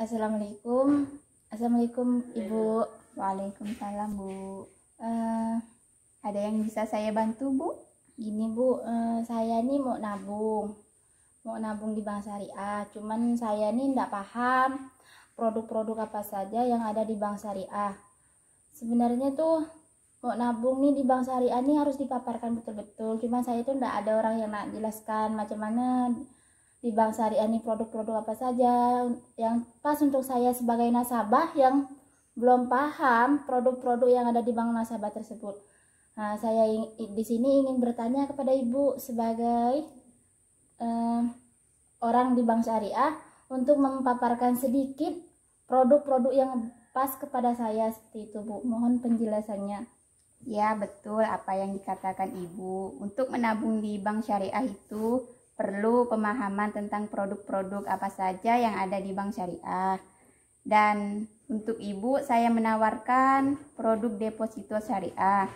Assalamualaikum. Assalamualaikum Ibu. Waalaikumsalam, Bu. Eh, Ada yang bisa saya bantu, Bu? Gini Bu, saya nih mau nabung di Bank Syariah. Cuman saya nih nggak paham produk-produk apa saja yang ada di Bank Syariah. Sebenarnya tuh mau nabung nih di Bank Syariah nih harus dipaparkan betul-betul. Cuman saya tuh nggak ada orang yang nak jelaskan macam mana di Bank Syariah nih produk-produk apa saja yang pas untuk saya sebagai nasabah yang belum paham produk-produk yang ada di bank nasabah tersebut. Nah, saya di sini ingin bertanya kepada Ibu sebagai orang di Bank Syariah untuk memaparkan sedikit produk-produk yang pas kepada saya seperti itu, Bu. Mohon penjelasannya. Ya, betul apa yang dikatakan Ibu. Untuk menabung di bank syariah itu perlu pemahaman tentang produk-produk apa saja yang ada di bank syariah. Dan untuk Ibu, saya menawarkan produk deposito syariah.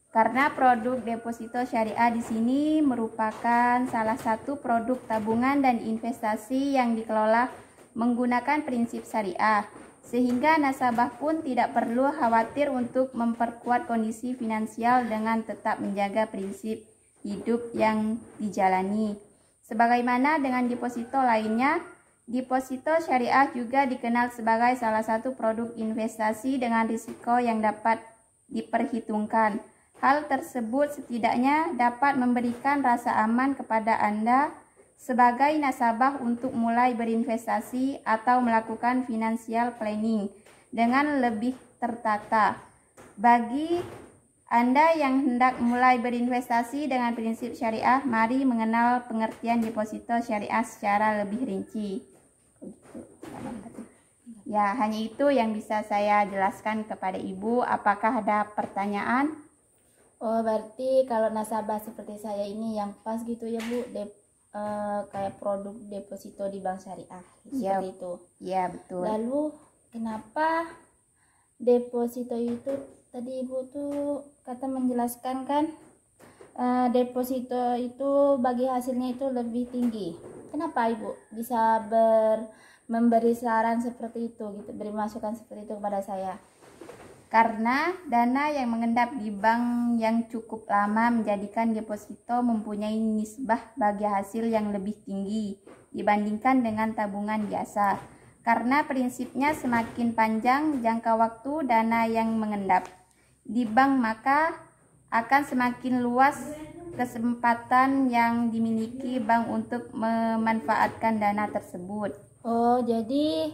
Karena produk deposito syariah di sini merupakan salah satu produk tabungan dan investasi yang dikelola menggunakan prinsip syariah, sehingga nasabah pun tidak perlu khawatir untuk memperkuat kondisi finansial dengan tetap menjaga prinsip hidup yang dijalani. Sebagaimana dengan deposito lainnya, deposito syariah juga dikenal sebagai salah satu produk investasi dengan risiko yang dapat diperhitungkan. Hal tersebut setidaknya dapat memberikan rasa aman kepada Anda sebagai nasabah untuk mulai berinvestasi atau melakukan financial planning dengan lebih tertata. Bagi Anda yang hendak mulai berinvestasi dengan prinsip syariah, mari mengenal pengertian deposito syariah secara lebih rinci. Ya, hanya itu yang bisa saya jelaskan kepada Ibu. Apakah ada pertanyaan? Oh, berarti kalau nasabah seperti saya ini yang pas gitu ya, Bu, kayak produk deposito di bank syariah seperti itu. Ya, betul. Lalu kenapa deposito itu tadi Ibu tuh kata menjelaskan kan deposito itu bagi hasilnya itu lebih tinggi. Kenapa Ibu bisa memberi saran seperti itu gitu, beri masukan seperti itu kepada saya? Karena dana yang mengendap di bank yang cukup lama menjadikan deposito mempunyai nisbah bagi hasil yang lebih tinggi dibandingkan dengan tabungan biasa. Karena prinsipnya semakin panjang jangka waktu dana yang mengendap di bank, maka akan semakin luas kesempatan yang dimiliki bank untuk memanfaatkan dana tersebut. Oh, jadi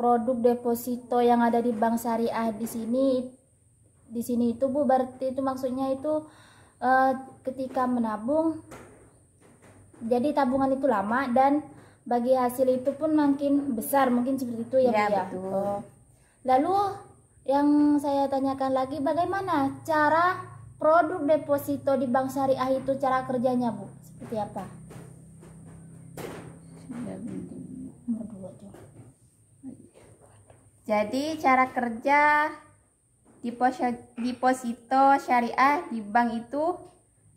produk deposito yang ada di bank syariah di sini itu Bu, berarti itu maksudnya itu ketika menabung jadi tabungan itu lama dan bagi hasil itu pun makin besar, mungkin seperti itu ya, Bu ya. Betul. Oh. Lalu yang saya tanyakan lagi, bagaimana cara produk deposito di bank syariah itu cara kerjanya, Bu? Seperti apa? Jadi cara kerja deposito syariah di bank itu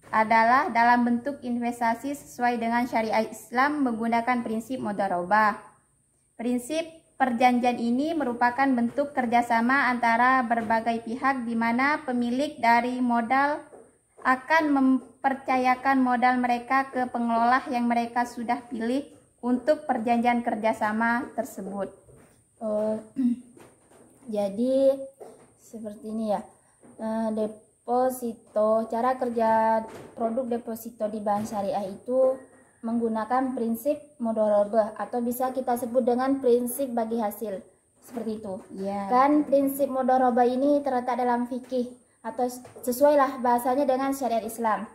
adalah dalam bentuk investasi sesuai dengan syariah Islam menggunakan prinsip mudharabah. Prinsip perjanjian ini merupakan bentuk kerjasama antara berbagai pihak di mana pemilik dari modal akan mempercayakan modal mereka ke pengelola yang mereka sudah pilih untuk perjanjian kerjasama tersebut. Oh, jadi seperti ini ya, deposito, cara kerja produk deposito di bank syariah itu menggunakan prinsip mudharabah atau bisa kita sebut dengan prinsip bagi hasil, seperti itu. Ya. Kan prinsip mudharabah ini terletak dalam fikih atau sesuailah bahasanya dengan syariat Islam.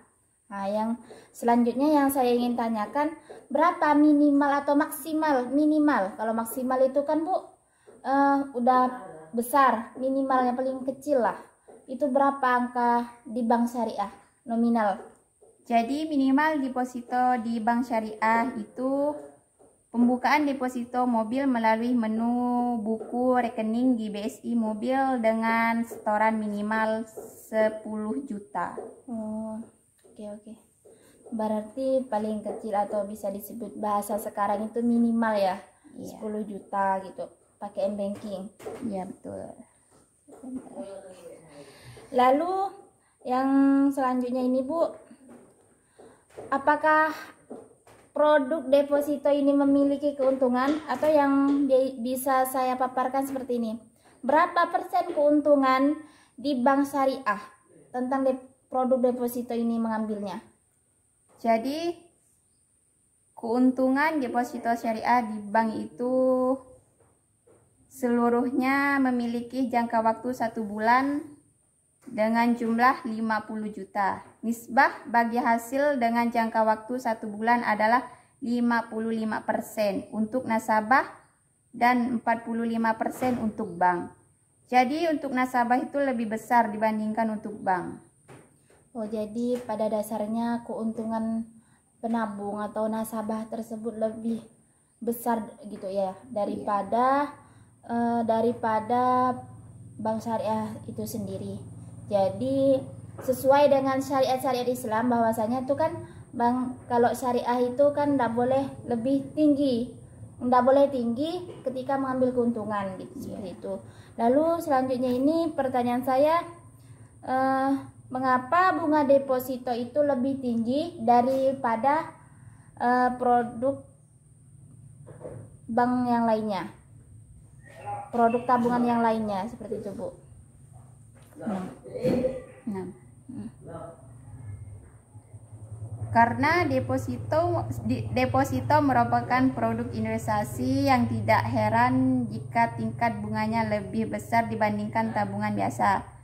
Nah, yang selanjutnya yang saya ingin tanyakan, berapa minimal atau maksimal? Minimal, kalau maksimal itu kan Bu udah besar, minimalnya paling kecil lah. Itu berapa angka di bank syariah nominal? Jadi minimal deposito di bank syariah itu pembukaan deposito mobil melalui menu buku rekening di BSI Mobil dengan setoran minimal 10 juta. Oh, oke. Berarti paling kecil atau bisa disebut bahasa sekarang itu minimal ya. Iya. 10 juta gitu pakai m-banking. Iya, betul. Lalu yang selanjutnya ini Bu, apakah produk deposito ini memiliki keuntungan? Atau yang bisa saya paparkan seperti ini, berapa persen keuntungan di bank syariah tentang produk deposito ini mengambilnya? Jadi keuntungan deposito syariah di bank itu seluruhnya memiliki jangka waktu 1 bulan dengan jumlah 50 juta. Nisbah bagi hasil dengan jangka waktu 1 bulan adalah 55% untuk nasabah dan 45% untuk bank. Jadi untuk nasabah itu lebih besar dibandingkan untuk bank. Oh, jadi pada dasarnya keuntungan penabung atau nasabah tersebut lebih besar gitu ya daripada bank syariah itu sendiri. Jadi sesuai dengan syariat Islam bahwasanya itu kan kalau syariah itu kan tidak boleh lebih tinggi, tidak boleh tinggi ketika mengambil keuntungan gitu, seperti itu. Lalu selanjutnya ini pertanyaan saya, mengapa bunga deposito itu lebih tinggi daripada produk bank yang lainnya, produk tabungan yang lainnya seperti itu Bu? Karena deposito merupakan produk investasi yang tidak heran jika tingkat bunganya lebih besar dibandingkan tabungan biasa.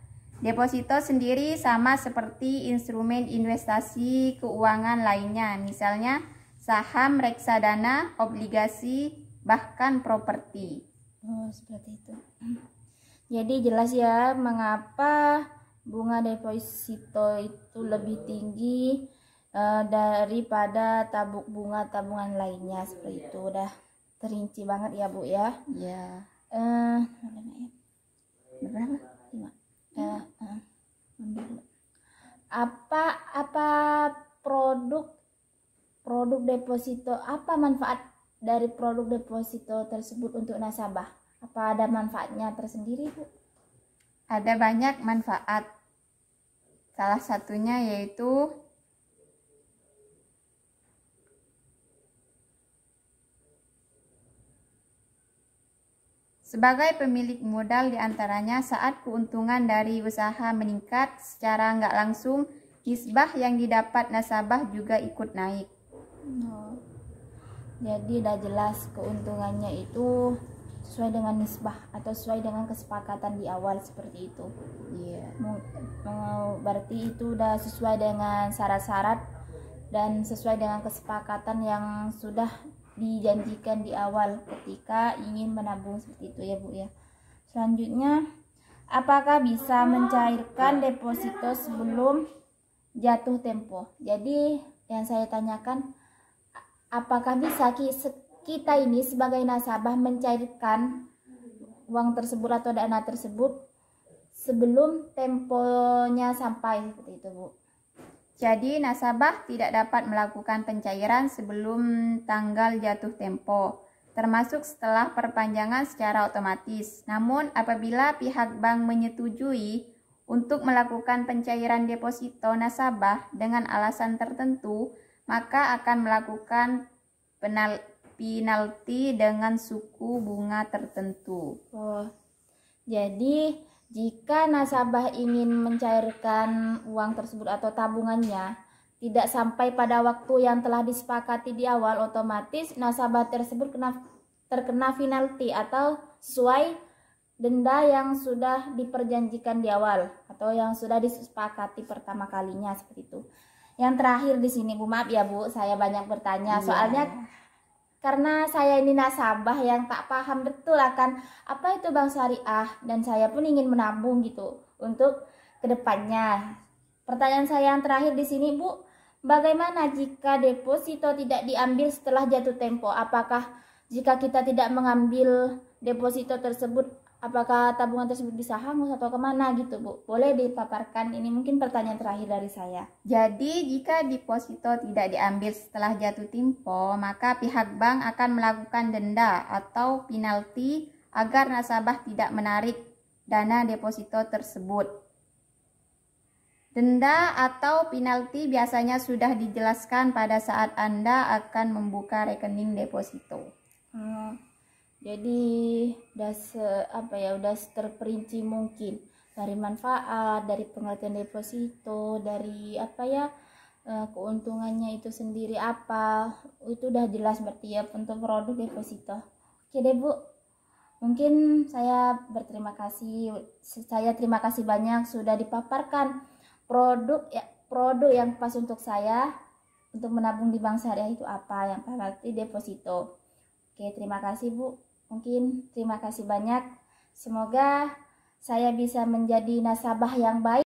Deposito sendiri sama seperti instrumen investasi keuangan lainnya, misalnya saham, reksadana, obligasi, bahkan properti. Oh, seperti itu. Jadi jelas ya mengapa bunga deposito itu lebih tinggi daripada bunga tabungan lainnya, seperti itu. Udah terinci banget ya Bu ya. Ya. Berapa? 5. Apa produk deposito, apa manfaat dari produk deposito tersebut untuk nasabah? Apa ada manfaatnya tersendiri Bu? Ada banyak manfaat. Salah satunya yaitu sebagai pemilik modal, diantaranya saat keuntungan dari usaha meningkat secara nggak langsung, nisbah yang didapat nasabah juga ikut naik. Oh, jadi udah jelas keuntungannya itu sesuai dengan nisbah atau sesuai dengan kesepakatan di awal seperti itu. Iya. Berarti itu udah sesuai dengan syarat-syarat dan sesuai dengan kesepakatan yang sudah dijanjikan di awal ketika ingin menabung, seperti itu ya Bu ya. Selanjutnya, apakah bisa mencairkan deposito sebelum jatuh tempo? Jadi yang saya tanyakan, apakah bisa kita ini sebagai nasabah mencairkan uang tersebut atau dana tersebut sebelum temponya sampai, seperti itu Bu? Jadi nasabah tidak dapat melakukan pencairan sebelum tanggal jatuh tempo, termasuk setelah perpanjangan secara otomatis. Namun apabila pihak bank menyetujui untuk melakukan pencairan deposito nasabah dengan alasan tertentu, maka akan melakukan penalti dengan suku bunga tertentu. Oh, jadi jika nasabah ingin mencairkan uang tersebut atau tabungannya tidak sampai pada waktu yang telah disepakati di awal, otomatis nasabah tersebut terkena penalti atau sesuai denda yang sudah diperjanjikan di awal atau yang sudah disepakati pertama kalinya, seperti itu. Yang terakhir di sini Bu, maaf ya Bu, saya banyak bertanya soalnya karena saya ini nasabah yang tak paham betul akan apa itu bank syariah dan saya pun ingin menabung gitu untuk kedepannya. Pertanyaan saya yang terakhir di sini Bu, bagaimana jika deposito tidak diambil setelah jatuh tempo? Apakah jika kita tidak mengambil deposito tersebut, apakah tabungan tersebut bisa hangus atau kemana gitu Bu? Boleh dipaparkan, ini mungkin pertanyaan terakhir dari saya. Jadi jika deposito tidak diambil setelah jatuh tempo, maka pihak bank akan melakukan denda atau penalti agar nasabah tidak menarik dana deposito tersebut. Denda atau penalti biasanya sudah dijelaskan pada saat Anda akan membuka rekening deposito. Jadi udah terperinci mungkin dari manfaat, dari pengertian deposito, dari keuntungannya itu sendiri itu udah jelas berarti ya untuk produk deposito. Oke deh Bu, mungkin saya berterima kasih. Saya terima kasih banyak sudah dipaparkan produk yang pas untuk saya untuk menabung di bank syariah itu apa, yang berarti deposito. Oke, terima kasih Bu. Mungkin terima kasih banyak. Semoga saya bisa menjadi nasabah yang baik.